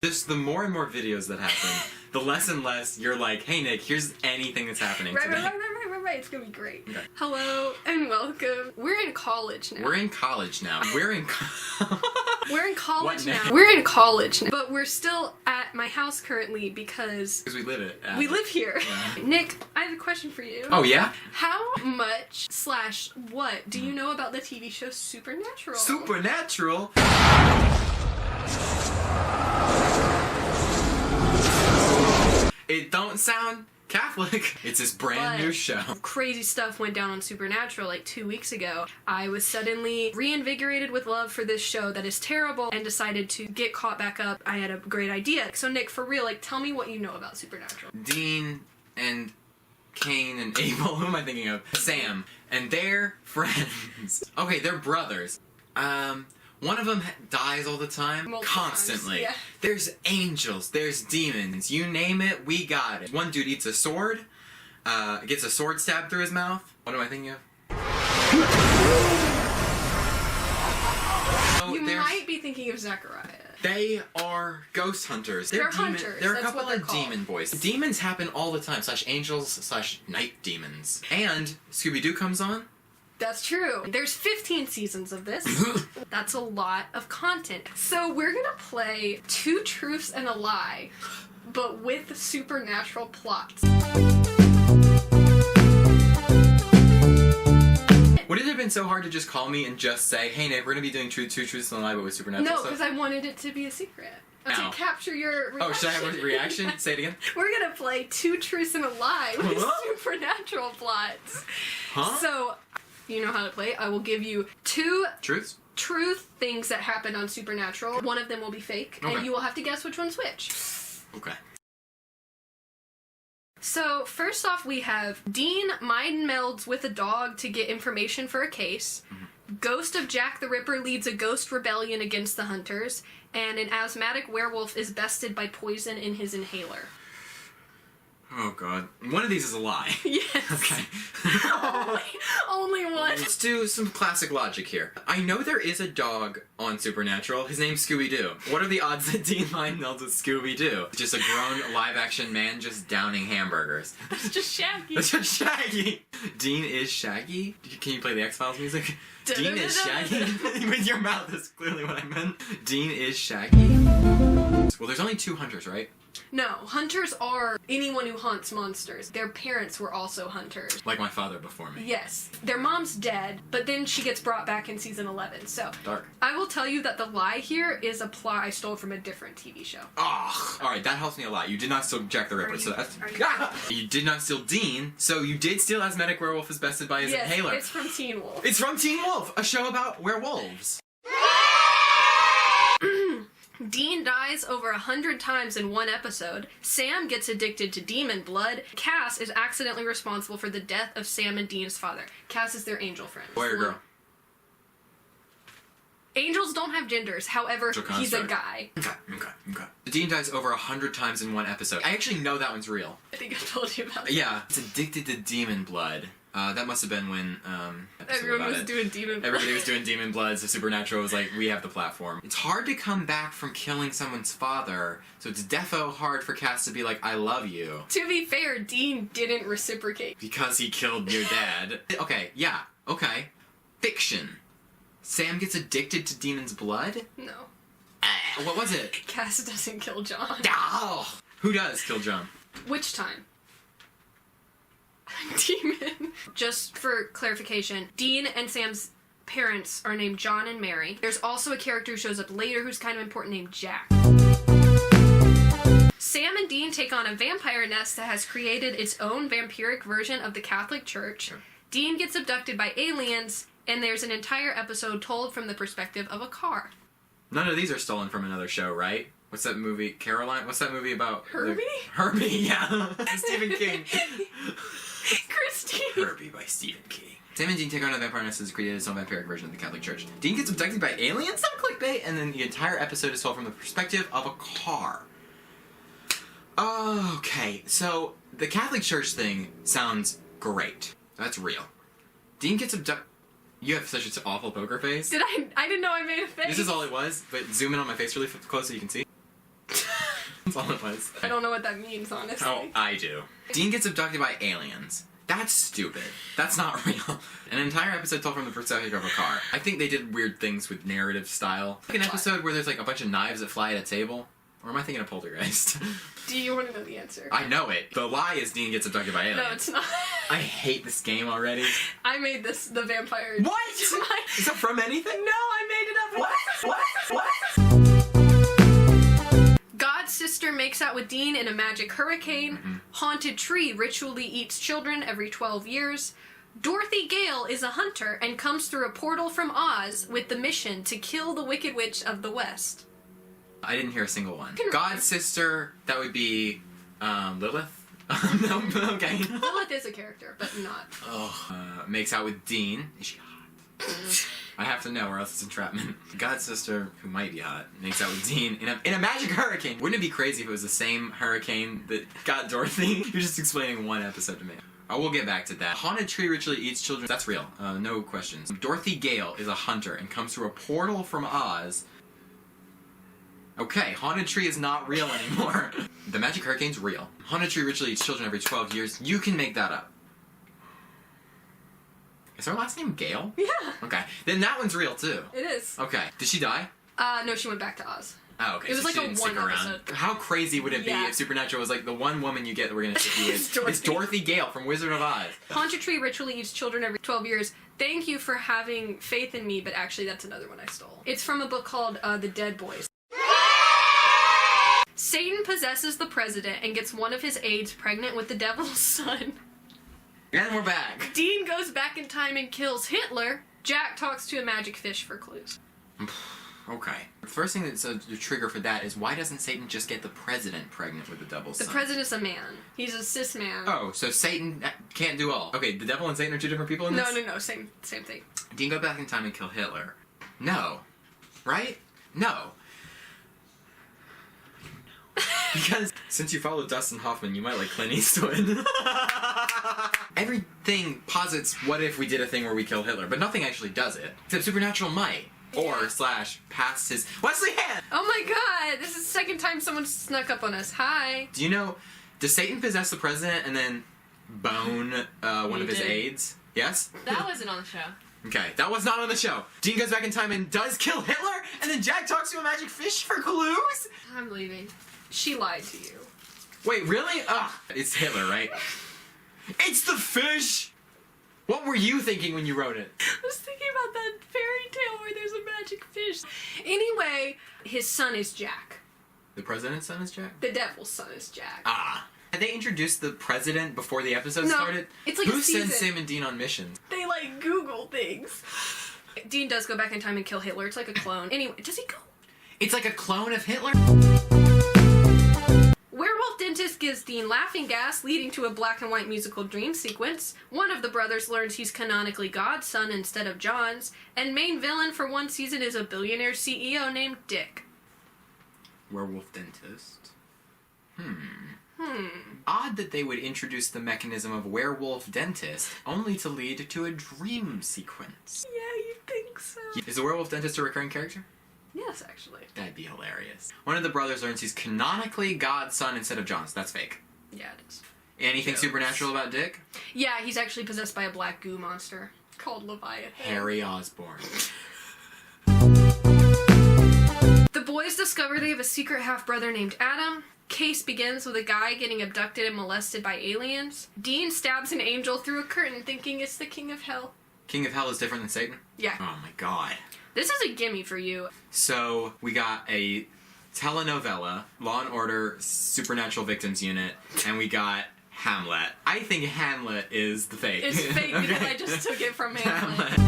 Just the more and more videos that happen, the less and less you're like, hey Nick, here's anything that's happening today. Right. It's gonna be great. Okay. Hello and welcome. We're in college now. We're in college now. We're in college now. What? We're in college now. But we're still at my house currently because we live it. we live here. Yeah. Nick, I have a question for you. Oh yeah? How much / what do you know about the TV show Supernatural? Supernatural? It don't sound Catholic. It's this brand new show. Crazy stuff went down on Supernatural like 2 weeks ago. I was suddenly reinvigorated with love for this show that is terrible and decided to get caught back up. I had a great idea. So Nick, for real, like, tell me what you know about Supernatural. Dean and Cain and Abel, who am I thinking of? Sam. And they're friends. Okay, they're brothers. One of them dies all the time, constantly. Yeah. There's angels, there's demons, you name it, we got it. One dude eats a sword, gets a sword stabbed through his mouth. What am I thinking of? You might be thinking of Zechariah. They are ghost hunters. They're hunters. They're a That's couple what they're of called. demon boys. Demons happen all the time, /angels /night demons. And Scooby-Doo comes on. That's true. There's 15 seasons of this. That's a lot of content. So we're gonna play 2 truths and a lie, but with supernatural plots. Would it have been so hard to just call me and just say, hey Nick, we're gonna be doing 2 truths and a lie, but with supernatural No, stuff? because I wanted it to be a secret. To capture your reaction. Oh, should I have a reaction? Say it again. We're gonna play 2 truths and a lie with Huh? supernatural plots. Huh? So, you know how to play. I will give you 2 Truths? truth things that happened on Supernatural. One of them will be fake, Okay. and you will have to guess which one's which. Okay. So, first off, we have Dean mind melds with a dog to get information for a case. Ghost of Jack the Ripper leads a ghost rebellion against the hunters. And an asthmatic werewolf is bested by poison in his inhaler. Oh god. One of these is a lie. Yes. Okay. Only one. Let's do some classic logic here. I know there is a dog on Supernatural. His name's Scooby-Doo. What are the odds that Dean mind melds with Scooby-Doo? Just a grown live-action man just downing hamburgers. It's just Shaggy. It's just Shaggy. Dean is Shaggy? Can you play the X-Files music? Dean is Shaggy? With your mouth is clearly what I meant. Dean is Shaggy? Well, there's only 2 hunters, right? No, hunters are anyone who hunts monsters. Their parents were also hunters. Like my father before me. Yes. Their mom's dead, but then she gets brought back in season 11, so... Dark. I will tell you that the lie here is a plot I stole from a different TV show. Oh, alright, that helps me a lot. You did not steal Jack the Ripper, so that's... You did not steal Dean, so you did steal Asthmatic Werewolf is bested by his inhaler. It's from Teen Wolf. It's from Teen Wolf, a show about werewolves. Dean dies over 100 times in one episode. Sam gets addicted to demon blood. Cass is accidentally responsible for the death of Sam and Dean's father. Cass is their angel friend. Boy or girl? Angels don't have genders, however, he's a guy. Okay. Dean dies over 100 times in one episode. I actually know that one's real. I think I told you about that. Yeah. It's addicted to demon blood. That must have been when, Everyone was doing demon blood. Everybody was doing demon blood, so Supernatural was like, we have the platform. It's hard to come back from killing someone's father, so it's defo hard for Cass to be like, I love you. To be fair, Dean didn't reciprocate. Because he killed your dad. Okay, yeah, okay. Fiction. Sam gets addicted to demon's blood? No. What was it? Cass doesn't kill John. Oh! Who does kill John? Which time? Demon. Just for clarification, Dean and Sam's parents are named John and Mary. There's also a character who shows up later who's kind of important named Jack. Sam and Dean take on a vampire nest that has created its own vampiric version of the Catholic Church. Sure. Dean gets abducted by aliens, and there's an entire episode told from the perspective of a car. None of these are stolen from another show, right? What's that movie? Caroline? What's that movie about? Herbie? Herbie, yeah. Stephen King. Christine. Herbie by Stephen King. Sam and Dean take on a vampire nest that's created its own vampiric version of the Catholic Church. Dean gets abducted by aliens? Some clickbait. And then the entire episode is told from the perspective of a car. Okay, so the Catholic Church thing sounds great. That's real. Dean gets abducted. You have such an awful poker face. I didn't know I made a face. This is all it was, but zoom in on my face really close so you can see. That's all it was. I don't know what that means, honestly. Oh, I do. Dean gets abducted by aliens. That's stupid. That's not real. An entire episode told from the perspective of a car. I think they did weird things with narrative style. Like an episode where there's like a bunch of knives that fly at a table. Or am I thinking of Poltergeist? Do you want to know the answer? I know it. The lie is Dean gets abducted by aliens. No, it's not. I hate this game already. I made the vampire. What? Is that from anything? No, I made it up. What? God's sister makes out with Dean in a magic hurricane. Mm-hmm. Haunted tree ritually eats children every 12 years. Dorothy Gale is a hunter and comes through a portal from Oz with the mission to kill the Wicked Witch of the West. I didn't hear a single one. God's sister, that would be Lilith? No, okay. Lilith is a character, but not. Makes out with Dean. Is she hot? I have to know, or else it's entrapment. God's sister, who might be hot, makes out with Dean in a magic hurricane. Wouldn't it be crazy if it was the same hurricane that got Dorothy? You're just explaining one episode to me. I will get back to that. Haunted tree ritually eats children. That's real. No questions. Dorothy Gale is a hunter and comes through a portal from Oz. Okay, haunted tree is not real anymore. The magic hurricane's real. Haunted tree ritually eats children every 12 years. You can make that up. Is her last name Gale? Yeah. Okay, then that one's real too. It is. Okay, did she die? No, she went back to Oz. Oh, okay. It was so like she a didn't stick one around. episode. How crazy would it be Yeah. if Supernatural was like the one woman you get that we're gonna stick you with? It's Dorothy Gale from Wizard of Oz. Haunted tree ritually eats children every 12 years. Thank you for having faith in me, but actually that's another one I stole. It's from a book called The Dead Boys. Satan possesses the president and gets one of his aides pregnant with the devil's son. And we're back. Dean goes back in time and kills Hitler. Jack talks to a magic fish for clues. Okay. The first thing that's a trigger for that is why doesn't Satan just get the president pregnant with the devil's son? The president's a man. He's a cis man. Oh, so Satan can't do all. Okay, the devil and Satan are two different people in this? No, same thing. Dean go back in time and kill Hitler. No. Right? No. Because since you follow Dustin Hoffman, you might like Clint Eastwood. Everything posits what if we did a thing where we kill Hitler, but nothing actually does it. Except Supernatural might. Or / past his... Wesley Hand! Oh my god, this is the second time someone snuck up on us. Hi. Do you know, does Satan possess the president and then bone one of his aides? Yes? That wasn't on the show. Okay, that was not on the show. Dean goes back in time and does kill Hitler, and then Jack talks to a magic fish for clues? I'm leaving. She lied to you. Wait, really? Ugh. It's Hitler, right? It's the fish! What were you thinking when you wrote it? I was thinking about that fairy tale where there's a magic fish. Anyway, his son is Jack. The president's son is Jack? The devil's son is Jack. Ah. Had they introduced the president before the episode started? It's like Who a season. sends Sam and Dean on missions? They like Google things. Dean does go back in time and kill Hitler. It's like a clone. Anyway, does he go? It's like a clone of Hitler? Werewolf dentist gives Dean laughing gas, leading to a black and white musical dream sequence. One of the brothers learns he's canonically God's son instead of John's, and main villain for one season is a billionaire CEO named Dick. Werewolf dentist. Odd that they would introduce the mechanism of werewolf dentist only to lead to a dream sequence. Yeah, you think so? Is the werewolf dentist a recurring character? Yes, actually. That'd be hilarious. One of the brothers learns he's canonically God's son instead of John's. That's fake. Yeah, it is. Anything supernatural about Dick? Yeah, he's actually possessed by a black goo monster called Leviathan. Harry Osborn. The boys discover they have a secret half-brother named Adam. Case begins with a guy getting abducted and molested by aliens. Dean stabs an angel through a curtain thinking it's the King of Hell. King of Hell is different than Satan? Yeah. Oh my god. This is a gimme for you. So, we got a telenovela, Law & Order Supernatural Victims Unit, and we got Hamlet. I think Hamlet is the fake. It's fake because I just took it from Hamlet.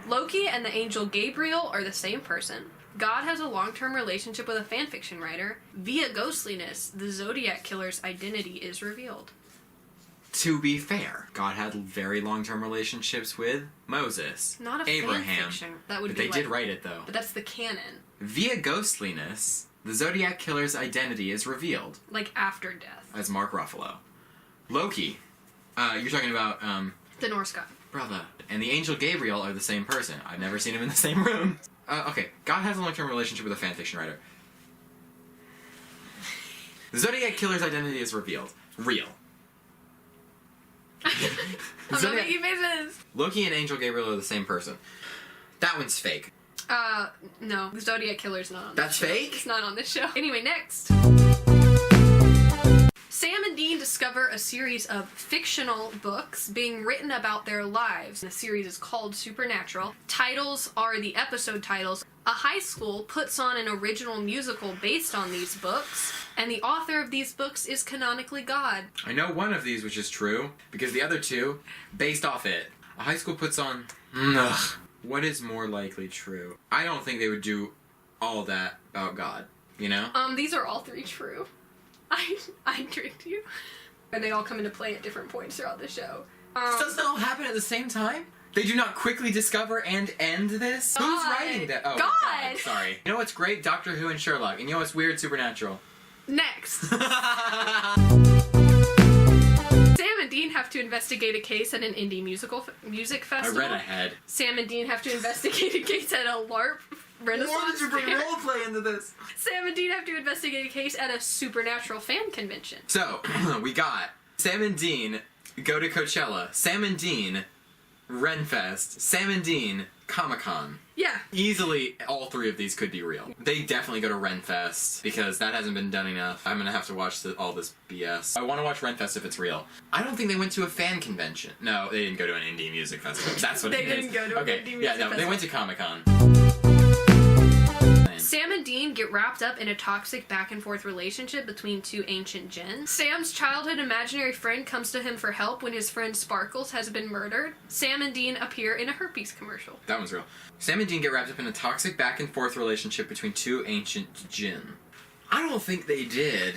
Loki and the angel Gabriel are the same person. God has a long-term relationship with a fanfiction writer. Via ghostliness, the Zodiac Killer's identity is revealed. To be fair, God had very long-term relationships with Moses, Not a Abraham. fanfiction. That would But be they like, did write it, though. But that's the canon. Via ghostliness, the Zodiac Killer's identity is revealed. Like after death. As Mark Ruffalo. Loki. You're talking about, The Norse god. brother. And the angel Gabriel are the same person. I've never seen him in the same room. Okay, God has a long-term relationship with a fanfiction writer. The Zodiac Killer's identity is revealed. Real. I'm not making faces. Loki and Angel Gabriel are the same person. That one's fake. No. The Zodiac Killer's not on this That's show. fake? It's not on this show. Anyway, next. Sam and Dean discover a series of fictional books being written about their lives. The series is called Supernatural. Titles are the episode titles. A high school puts on an original musical based on these books, and the author of these books is canonically God. I know one of these which is true, because the other two, based off it. A high school puts on... Ugh. What is more likely true? I don't think they would do all that about God, you know? These are all three true. I tricked you. And they all come into play at different points throughout the show. Doesn't it all happen at the same time? They do not quickly discover and end this? God. Who's writing that? Oh, God. Sorry. You know what's great? Doctor Who and Sherlock. And you know what's weird? Supernatural. Next. Sam and Dean have to investigate a case at an indie music festival. I read ahead. Sam and Dean have to investigate a case at a LARP Renaissance fair. roleplay into this? Sam and Dean have to investigate a case at a Supernatural fan convention. So, we got Sam and Dean go to Coachella. Sam and Dean Renfest. Sam and Dean Comic-Con. Yeah. Easily, all three of these could be real. They definitely go to Renfest, because that hasn't been done enough. I'm gonna have to watch all this BS. I want to watch Renfest if it's real. I don't think they went to a fan convention. No, they didn't go to an indie music festival. That's what They it is. didn't go to an indie music festival. They went to Comic-Con. Sam and Dean get wrapped up in a toxic back-and-forth relationship between two ancient djinns. Sam's childhood imaginary friend comes to him for help when his friend Sparkles has been murdered. Sam and Dean appear in a herpes commercial. That one's real. Sam and Dean get wrapped up in a toxic back-and-forth relationship between two ancient jinn. I don't think they did.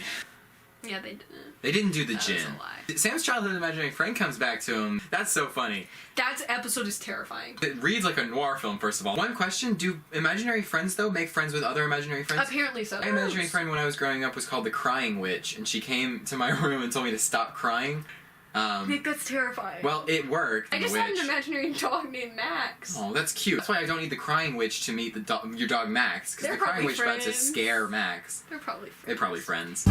Yeah, they didn't. They didn't do the That was jinn. a lie. Sam's childhood imaginary friend comes back to him. That's so funny. That episode is terrifying. It reads like a noir film, first of all. One question, do imaginary friends, though, make friends with other imaginary friends? Apparently so. My imaginary friend when I was growing up was called the Crying Witch, and she came to my room and told me to stop crying. Nick, that's terrifying. Well, it worked. I just the had witch. an imaginary dog named Max. Oh, that's cute. That's why I don't need the Crying Witch to meet your dog Max, because They're the Crying probably Witch is about to friends. scare Max. They're probably friends. They're probably friends.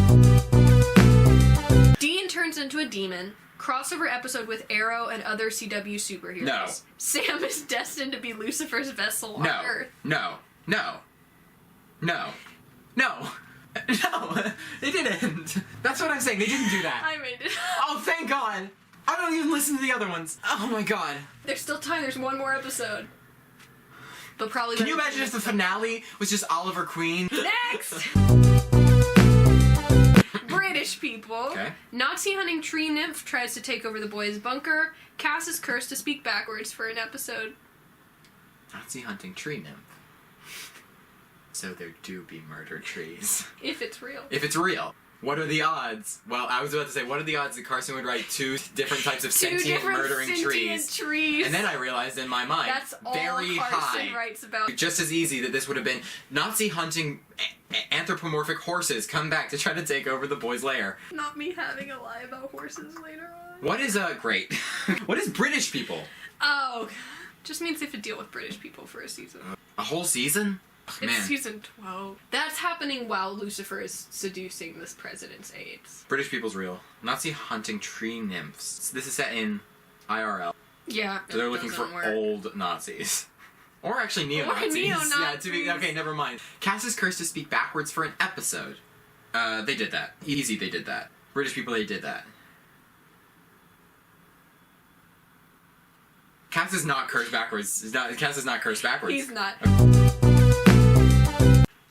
Dean turns into a demon. Crossover episode with Arrow and other CW superheroes. No. Sam is destined to be Lucifer's vessel on No. Earth. No. No. No. No. No. They didn't. That's what I'm saying. They didn't do that. I made it. Oh, thank God. I don't even listen to the other ones. Oh my God. There's still time. There's one more episode. But probably. Can you imagine if the finale was just Oliver Queen? Next. British people. Okay. Nazi hunting tree nymph tries to take over the boys' bunker. Cass is cursed to speak backwards for an episode. Nazi hunting tree nymph. So there do be murder trees. If it's real. If it's real. What are the odds? Well, I was about to say, what are the odds that Carson would write two different types of Two sentient different murdering sentient trees. And then I realized in my mind, That's all very Carson high. writes about. Just as easy that this would have been Nazi hunting anthropomorphic horses come back to try to take over the boys' lair. Not me having a lie about horses later on. What is great? What is British people? Oh, just means they have to deal with British people for a season. A whole season? Ugh, It's man. season 12. That's happening while Lucifer is seducing this president's aides. British people's real. Nazi hunting tree nymphs. This is set in IRL. Yeah. So they're looking for doesn't work. old Nazis. Or actually neo-Nazis. neo-Nazis. Yeah, okay, never mind. Cass is cursed to speak backwards for an episode. They did that. Easy, they did that. British people, they did that. Cass is not cursed backwards. Cass is not cursed backwards. He's not.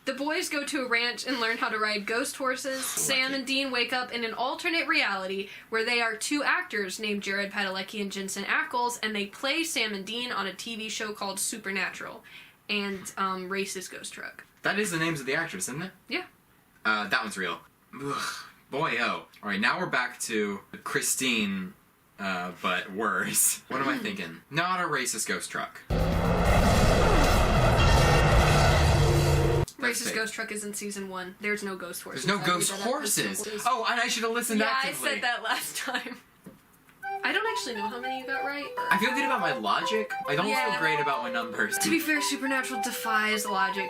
The boys go to a ranch and learn how to ride ghost horses. Sam and Dean wake up in an alternate reality where they are two actors named Jared Padalecki and Jensen Ackles, and they play Sam and Dean on a TV show called Supernatural and Racist Ghost Truck. That is the names of the actors, isn't it? Yeah. That one's real. Ugh, boy, oh. Alright, now we're back to Christine, but worse. What am I thinking? Not a racist ghost truck. Racist Ghost Truck is in season 1. There's no ghost horses. There's no I ghost made that up. horses! There's- Oh, and I should have listened yeah, actively. I said that last time. I don't actually know how many you got right. I feel good about my logic. I don't Yeah. feel great about my numbers. To be fair, Supernatural defies logic.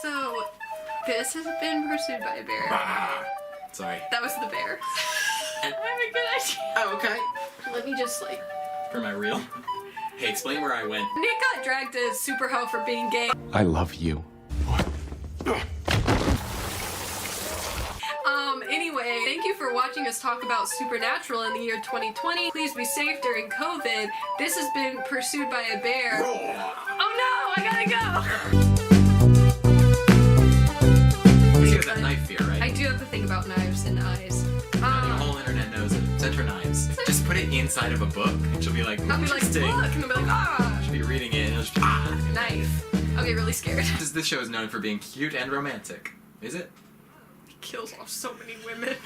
So, This has been Pursued by a Bear. Ah, sorry. That was the bear. I have a good idea. Oh, okay. Let me just like... For my reel. Hey, explain where I went. Nick got dragged to super hoe for being gay. I love you. Anyway, thank you for watching us talk about Supernatural in the year 2020. Please be safe during COVID. This has been Pursued by a Bear. Oh no, I gotta go! You have that knife fear, right? I do have the thing about knives and eyes. The whole internet knows it. Send her knives. Just put it inside of a book, and she'll be like, I'll be like, look, interesting. and I'll be like, ah! She'll be reading it, and it'll just be, ah! Knife. I'll get really scared. This show is known for being cute and romantic. Is it? Kills off so many women.